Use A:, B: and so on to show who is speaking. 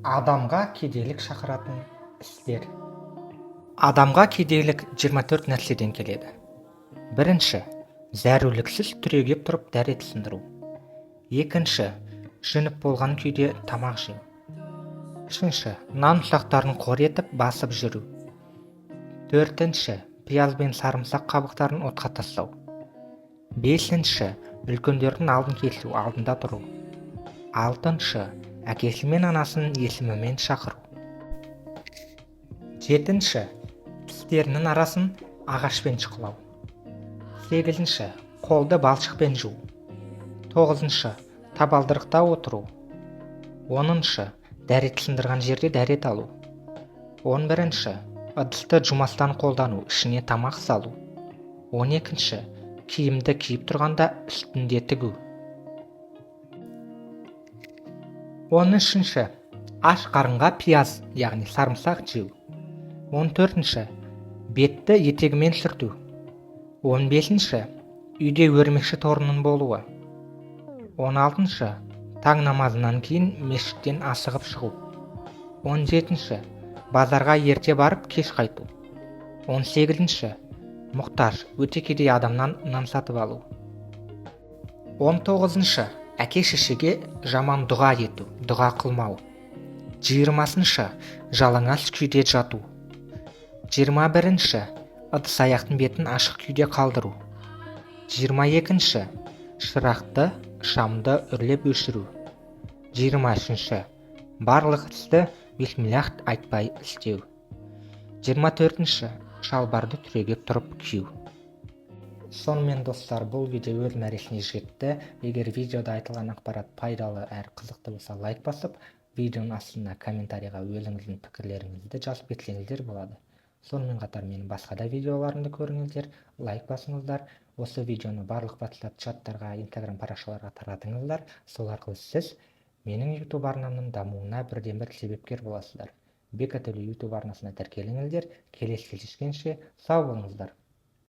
A: Адамға кедейлік шақыратын істер. Адамға кедейлік 24 нәрседен келеді. Бірінші, зәруліксіз түрегеп тұрып дәрет сындыру. Екінші, жініп болған күйде тамақ жеу. Үшінші, нан ұсақтарын қор етіп басып жүру. Төртінші, пияз бен сарымсақ қабықтарын отқа тастау. Бесінші, үлкендердің алдын кесу, алдында тұру. Алтыншы, әкесі мен анасын есімімен шақыру. Жетінші, тістерінің арасын ағашпен шұқылау. Сегізінші, қолды балшықпен жуу. Тоғызыншы, табалдырықта отыру. Оныншы, дәрет сындырған жерде дәрет алу. 11-ші, ыдысты жумастан қолдану, ішіне тамақ салу. 12-ші, киімді киіп тұрғанда үстінде тігу. 13-ші, аш қарынға пияз, яғни сарымсақ жеу. 14-ші, бетті етегімен сүрту. 15-ші, үйде өрмекші торының болуы. 16-ші, таң намазынан кейін мешіттен асығып шығу. 17-ші, базарға ерте барып кеш қайту. 18-ші, мұқтаж, өте кедей адамнан нан сатып алу. 19-ші, әке-шешеге жаман дұға ету, дұға қылмау. 20-ші, жалаңаш күйде жату. 21-ші, ыдыс аяқтың бетін ашық күйде қалдыру. 22-ші, шырақты, шамды үрлеп өшіру. 23-ші, барлық істі бисмиллах айтпай істеу. 24-ші, шалбарды түрегеп тұрып кию. Сонымен достар, бұл видео өз мәресіне жетті. Егер видеода айтылған ақпарат пайдалы әрі қызықты болса, лайк басып, видеоның астына комментарийға өзіңіздің пікірлеріңізді жазып кетсеңіздер болады. Сонымен қатар менің басқа да видеоларымды көріңіздер, лайк басыңыздар. Осы видеоны барлық WhatsApp чаттарға, Instagram парақшаларға таратыңыздар. Сол арқылы сіз менің YouTube арнамның дамуына бірден-бір себепкер боласыздар. Бека Төле YouTube арнасына тіркеліңіздер. Келесі кездескенше сау болыңыздар.